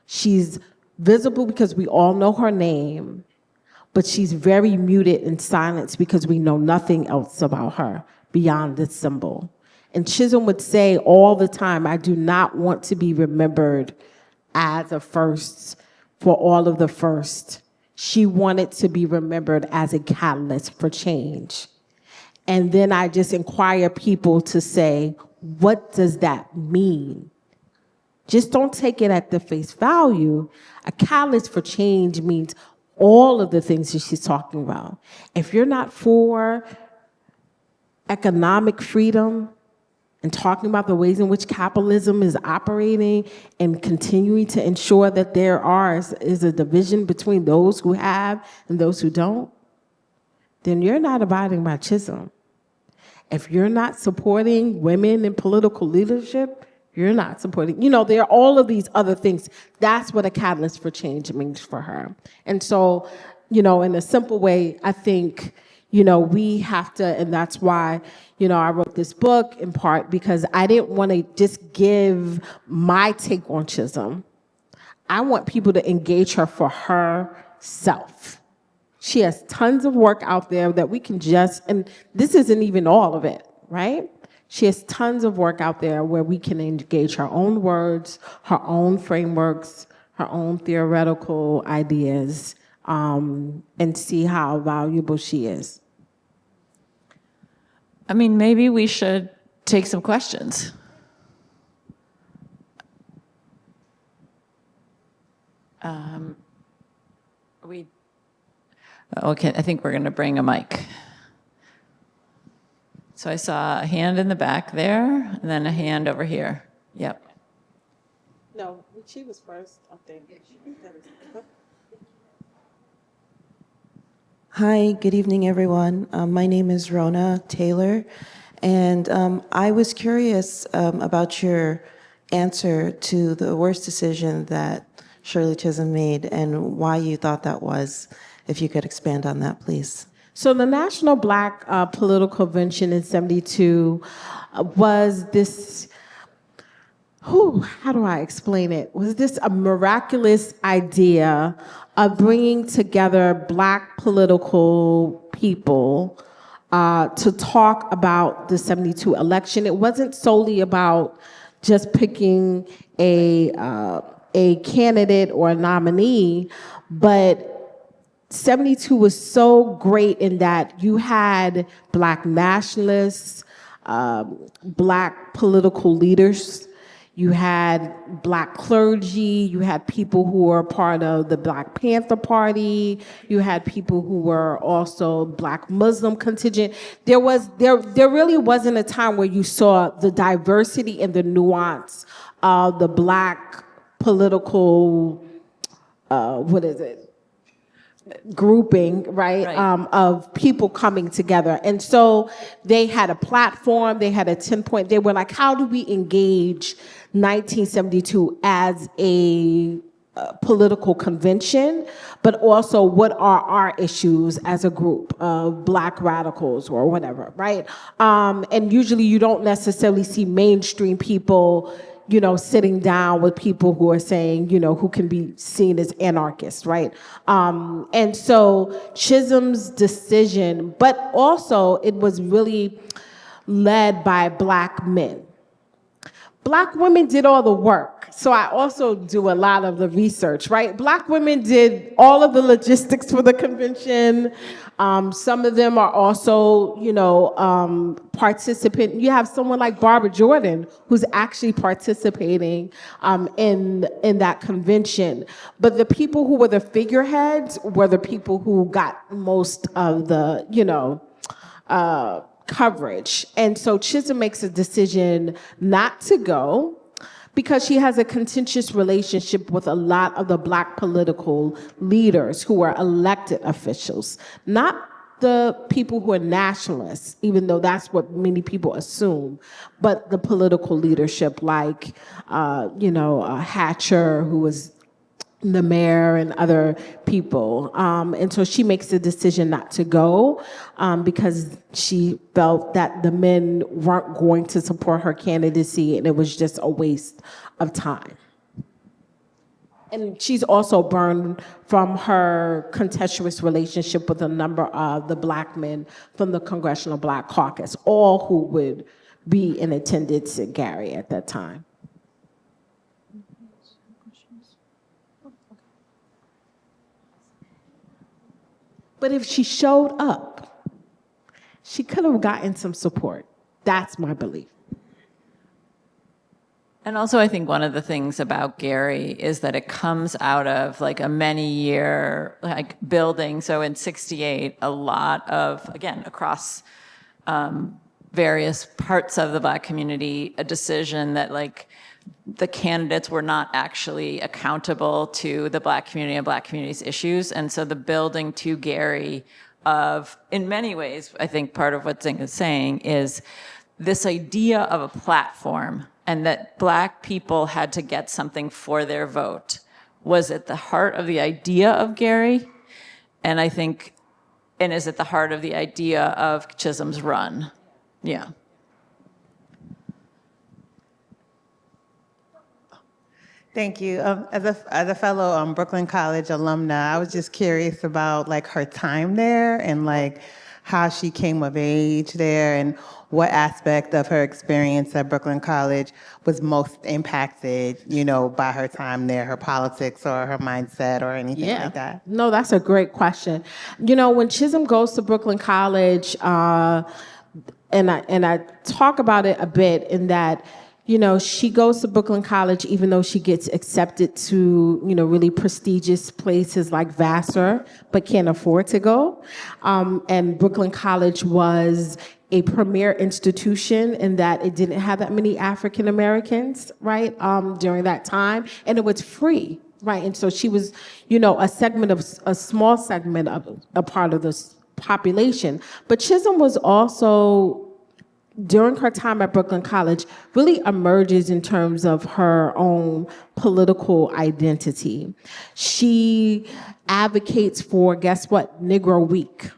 She's visible because we all know her name, but she's very muted and silenced because we know nothing else about her beyond this symbol. And Chisholm would say all the time, I do not want to be remembered as a first for all of the first. She wanted to be remembered as a catalyst for change. And then I just inquire people to say, what does that mean? Just don't take it at the face value. A catalyst for change means all of the things that she's talking about. If you're not for economic freedom and talking about the ways in which capitalism is operating and continuing to ensure that there is a division between those who have and those who don't, then you're not abiding by Chisholm. If you're not supporting women in political leadership, you're not supporting, there are all of these other things. That's what a catalyst for change means for her. And so, in a simple way, I think, we have to, and that's why, I wrote this book in part because I didn't want to just give my take on Chisholm. I want people to engage her for herself. She has tons of work out there that we can and this isn't even all of it, right? She has tons of work out there where we can engage her own words, her own frameworks, her own theoretical ideas, and see how valuable she is. I mean, maybe we should take some questions. Okay, I think we're going to bring a mic. So I saw a hand in the back there, and then a hand over here. Yep. No, she was first, I think. Hi, good evening, everyone. My name is Rona Taylor, and I was curious about your answer to the worst decision that Shirley Chisholm made and why you thought that was. If you could expand on that, please. So the National Black Political Convention in '72 was this, how do I explain it? Was this a miraculous idea of bringing together Black political people to talk about the '72 election? It wasn't solely about just picking a candidate or a nominee, but '72 was so great in that you had Black nationalists, Black political leaders, you had Black clergy, you had people who were part of the Black Panther Party, you had people who were also Black Muslim contingent. There really wasn't a time where you saw the diversity and the nuance of the Black political, grouping, right? Of people coming together. And so they had a platform, they had a 10-point, they were like, how do we engage 1972 as a political convention, but also what are our issues as a group of Black radicals or whatever, right? And usually you don't necessarily see mainstream people sitting down with people who are saying, who can be seen as anarchists, right? And so Chisholm's decision, but also it was really led by Black men. Black women did all the work. So I also do a lot of the research, right? Black women did all of the logistics for the convention. Some of them are also, participant. You have someone like Barbara Jordan, who's actually participating in that convention. But the people who were the figureheads were the people who got most of the, coverage. And so Chisholm makes a decision not to go because she has a contentious relationship with a lot of the Black political leaders who are elected officials, not the people who are nationalists, even though that's what many people assume, but the political leadership like, Hatcher, who was the mayor and other people. And so she makes the decision not to go because she felt that the men weren't going to support her candidacy and it was just a waste of time. And she's also burned from her contentious relationship with a number of the Black men from the Congressional Black Caucus, all who would be in attendance at Gary at that time. But if she showed up, she could have gotten some support. That's my belief. And also, I think one of the things about Gary is that it comes out of like a many-year building. So in '68, a lot of, again, across various parts of the Black community, a decision that the candidates were not actually accountable to the Black community and Black community's issues. And so the building to Gary of, in many ways, I think part of what Zinga is saying is this idea of a platform and that Black people had to get something for their vote was at the heart of the idea of Gary. And I think, and is at the heart of the idea of Chisholm's run. Yeah. Thank you. As a fellow Brooklyn College alumna, I was just curious about her time there and how she came of age there and what aspect of her experience at Brooklyn College was most impacted, by her time there, her politics or her mindset or anything like that. No, that's a great question. When Chisholm goes to Brooklyn College, and I talk about it a bit in that, she goes to Brooklyn College even though she gets accepted to, really prestigious places like Vassar, but can't afford to go. And Brooklyn College was a premier institution in that it didn't have that many African Americans, right, during that time, and it was free, right? And so she was, a small segment of a part of this population. But Chisholm was also, during her time at Brooklyn College, really emerges in terms of her own political identity. She advocates for, guess what, Negro Week,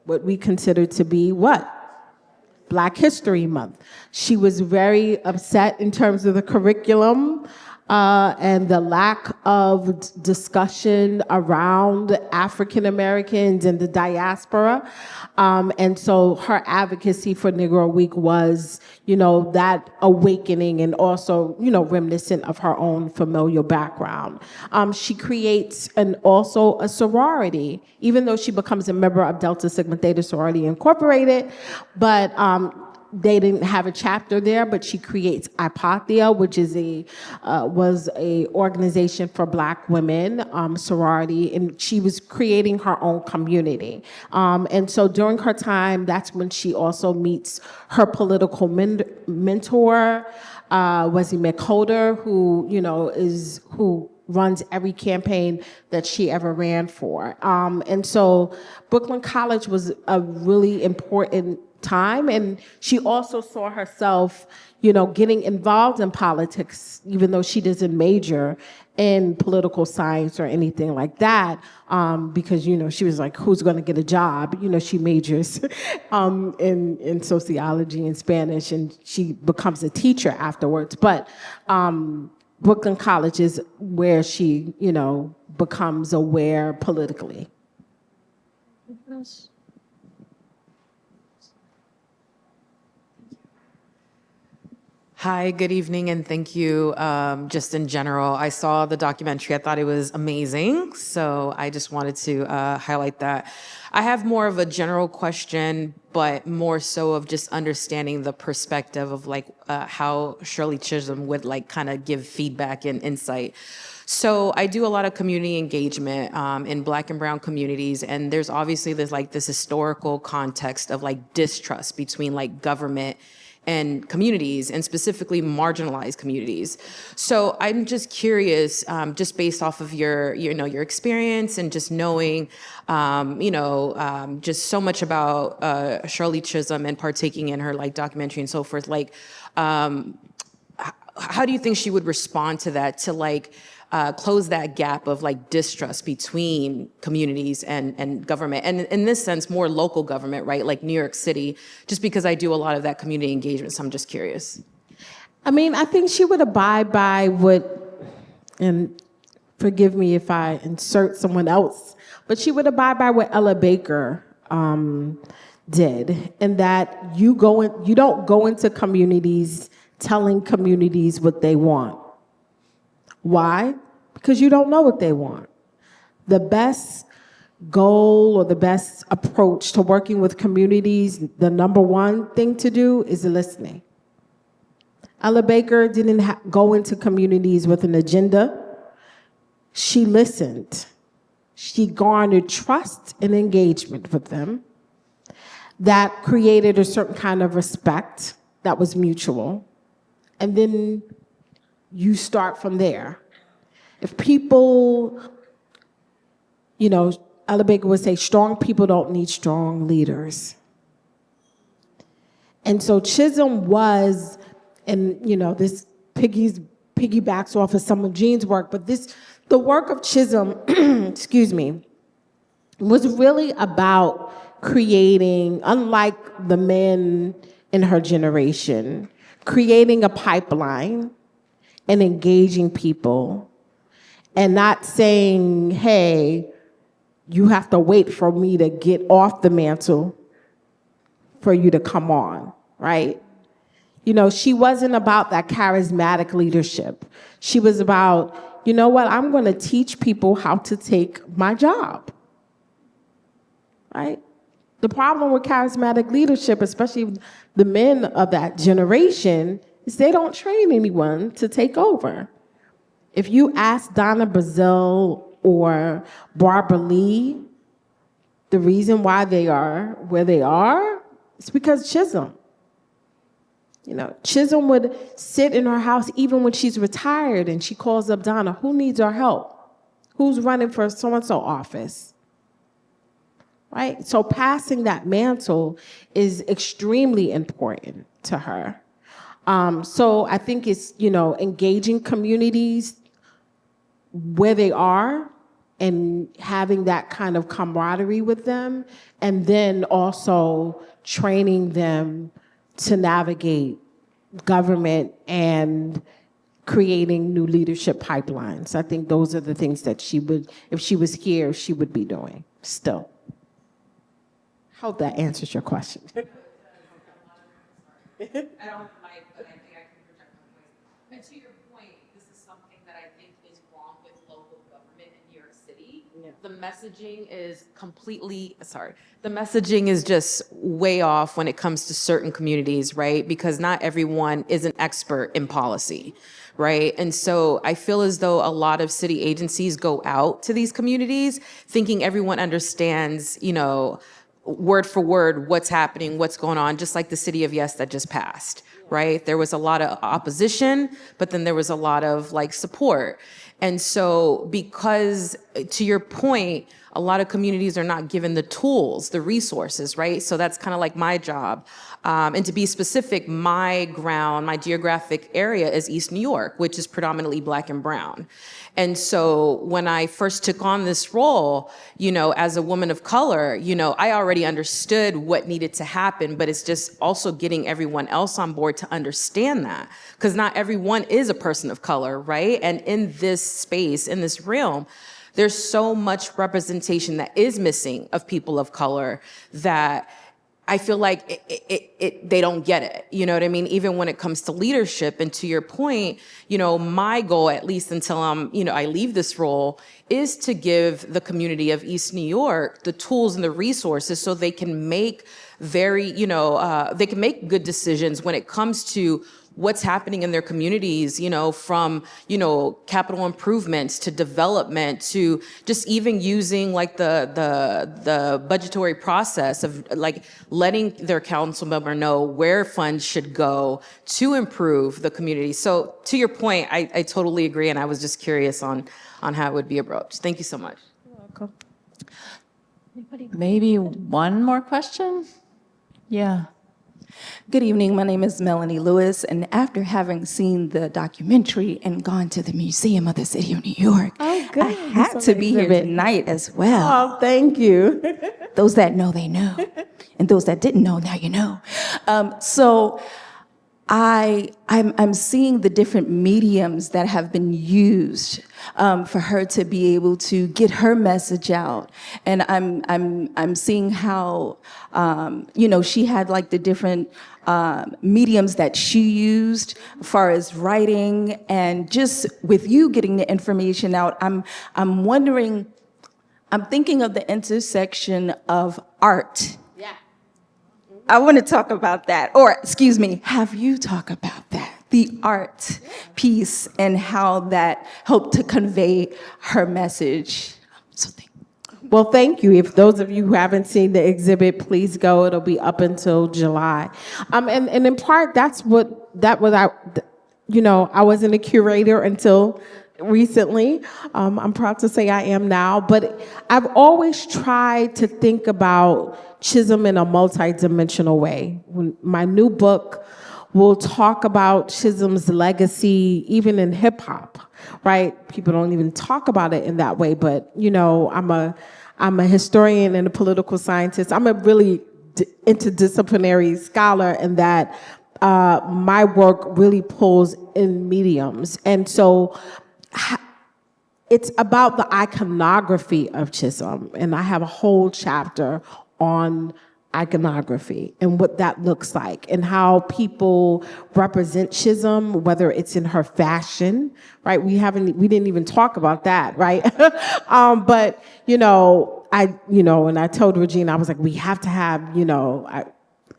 what we consider to be what? Black History Month. She was very upset in terms of the curriculum and the lack of discussion around African Americans and the diaspora. And so her advocacy for Negro Week was, that awakening and also, reminiscent of her own familial background. She creates also a sorority, even though she becomes a member of Delta Sigma Theta Sorority Incorporated, but they didn't have a chapter there, but she creates Ipathia, which is was a organization for Black women, sorority, and she was creating her own community. And so during her time, that's when she also meets her political mentor, Wesley McHolder, who who runs every campaign that she ever ran for. And so Brooklyn College was a really important time, and she also saw herself, getting involved in politics, even though she doesn't major in political science or anything like that, because she was like, who's going to get a job? She majors in sociology and Spanish, and she becomes a teacher afterwards. But Brooklyn College is where she, becomes aware politically. Hi, good evening, and thank you. Just in general, I saw the documentary. I thought it was amazing, so I just wanted to highlight that. I have more of a general question, but more so of just understanding the perspective of how Shirley Chisholm would kind of give feedback and insight. So I do a lot of community engagement in Black and Brown communities, and there's obviously this historical context of distrust between government and communities, and specifically marginalized communities. So I'm just curious, just based off of your experience and just knowing, just so much about Shirley Chisholm and partaking in her documentary and so forth. How do you think she would respond to that? Close that gap of distrust between communities and government, and in this sense, more local government, right? Like New York City, just because I do a lot of that community engagement, so I'm just curious. I mean, I think she would abide by what, and forgive me if I insert someone else, but she would abide by what Ella Baker did, and that you don't go into communities telling communities what they want. Why? Because you don't know what they want. The best goal or the best approach to working with communities, the number one thing to do is listening. Ella Baker didn't go into communities with an agenda. She listened. She garnered trust and engagement with them. That created a certain kind of respect that was mutual. And then you start from there. If people, Ella Baker would say, strong people don't need strong leaders. And so Chisholm was, and this piggybacks off of some of Jeanne's work, but the work of Chisholm, excuse me, was really about creating, unlike the men in her generation, creating a pipeline and engaging people, and not saying, hey, you have to wait for me to get off the mantle for you to come on, right? She wasn't about that charismatic leadership. She was about, I'm going to teach people how to take my job, right? The problem with charismatic leadership, especially the men of that generation, is they don't train anyone to take over. If you ask Donna Brazile or Barbara Lee, the reason why they are where they are is because Chisholm. Chisholm would sit in her house even when she's retired, and she calls up Donna, who needs our help? Who's running for so-and-so office? Right? So passing that mantle is extremely important to her. So I think it's, engaging communities where they are and having that kind of camaraderie with them, and then also training them to navigate government and creating new leadership pipelines. I think those are the things that she would, if she was here, she would be doing still. Hope that answers your question. I don't like, but I think I can project my point. And to your point, this is something that I think is wrong with local government in New York City, The messaging is the messaging is just way off when it comes to certain communities, right? Because not everyone is an expert in policy, right? And so I feel as though a lot of city agencies go out to these communities thinking everyone understands, word for word what's happening, what's going on, just like the city of Yes that just passed, right? There was a lot of opposition, but then there was a lot of support. And so because, to your point, a lot of communities are not given the tools, the resources, right? So that's kind of like my job. And to be specific, my geographic area is East New York, which is predominantly Black and brown. And so when I first took on this role, as a woman of color, I already understood what needed to happen, but it's just also getting everyone else on board to understand that. Because not everyone is a person of color, right? And in this space, in this realm, there's so much representation that is missing of people of color that I feel like they don't get it. You know what I mean? Even when it comes to leadership. And to your point, my goal, at least until I leave this role, is to give the community of East New York the tools and the resources so they can make they can make good decisions when it comes to what's happening in their communities, from, capital improvements to development to just even using the budgetary process of letting their council member know where funds should go to improve the community. So to your point, I totally agree. And I was just curious on how it would be approached. Thank you so much. You're welcome. Maybe one more question? Yeah. Good evening. My name is Melanie Lewis, and after having seen the documentary and gone to the Museum of the City of New York, I had to be here tonight as well. Oh, thank you. Those that know, they know. And those that didn't know, now you know. So I'm seeing the different mediums that have been used for her to be able to get her message out, and I'm seeing how she had the different mediums that she used as far as writing, and just with you getting the information out. I'm wondering. I'm thinking of the intersection of art. I want to talk about that, or excuse me, have you talk about that, the art piece and how that helped to convey her message. So Well, thank you. If those of you who haven't seen the exhibit, please go. It'll be up until July. And in part, I wasn't a curator until recently. I'm proud to say I am now, but I've always tried to think about Chisholm in a multidimensional way. My new book will talk about Chisholm's legacy, even in hip hop, right? People don't even talk about it in that way, but I'm a historian and a political scientist. I'm a really interdisciplinary scholar in that my work really pulls in mediums. And so it's about the iconography of Chisholm, and I have a whole chapter on iconography and what that looks like and how people represent Chisholm, whether it's in her fashion, right? We didn't even talk about that, right? But and I told Regina, I was like, we have to have,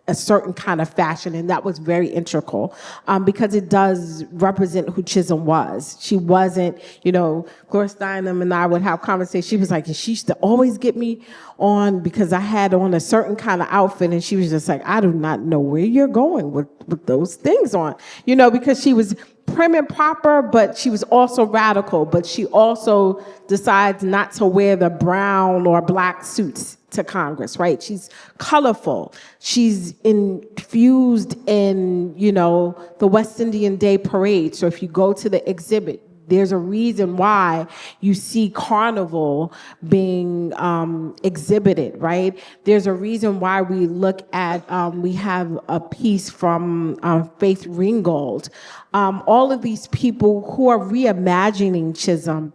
a certain kind of fashion, and that was very integral because it does represent who Chisholm was. She wasn't, Gloria Steinem and I would have conversations. She was like, and she used to always get me on because I had on a certain kind of outfit, and she was just like, I do not know where you're going with those things on, because she was prim and proper, but she was also radical, but she also decides not to wear the brown or black suits to Congress, right? She's colorful. She's infused in, the West Indian Day Parade. So if you go to the exhibit, there's a reason why you see Carnival being exhibited, right? There's a reason why we look at, we have a piece from Faith Ringgold. All of these people who are reimagining Chisholm,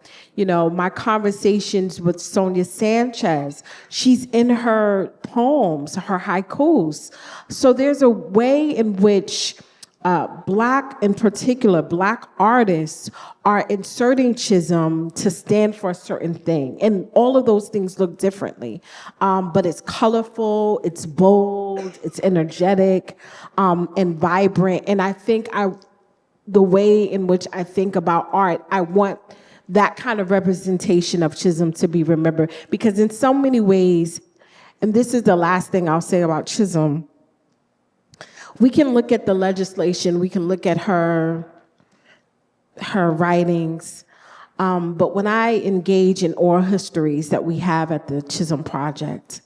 my conversations with Sonia Sanchez, she's in her poems, her haikus. So there's a way in which Black, in particular, Black artists are inserting Chisholm to stand for a certain thing. And all of those things look differently. But it's colorful, it's bold, it's energetic, and vibrant. And I think the way in which I think about art, I want that kind of representation of Chisholm to be remembered. Because in so many ways, and this is the last thing I'll say about Chisholm, we can look at the legislation, we can look at her writings, but when I engage in oral histories that we have at the Chisholm Project,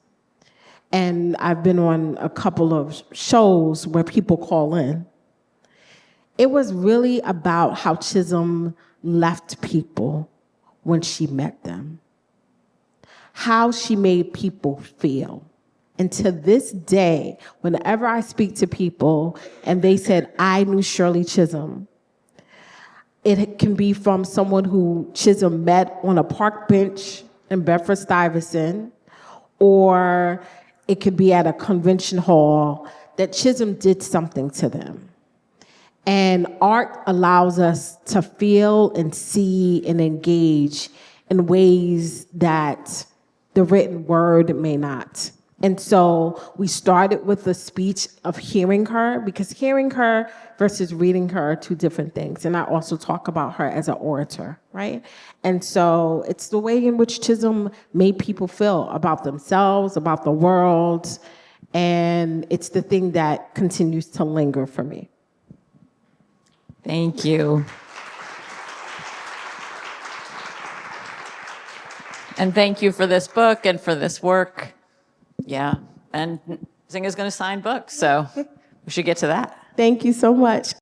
and I've been on a couple of shows where people call in, it was really about how Chisholm left people when she met them, how she made people feel. And to this day, whenever I speak to people and they said, I knew Shirley Chisholm, it can be from someone who Chisholm met on a park bench in Bedford-Stuyvesant, or it could be at a convention hall, that Chisholm did something to them. And art allows us to feel and see and engage in ways that the written word may not. And so we started with the speech of hearing her, because hearing her versus reading her are two different things. And I also talk about her as an orator, right? And so it's the way in which Chisholm made people feel about themselves, about the world, and it's the thing that continues to linger for me. Thank you. And thank you for this book and for this work. Yeah, and Zinga's going to sign books, so we should get to that. Thank you so much.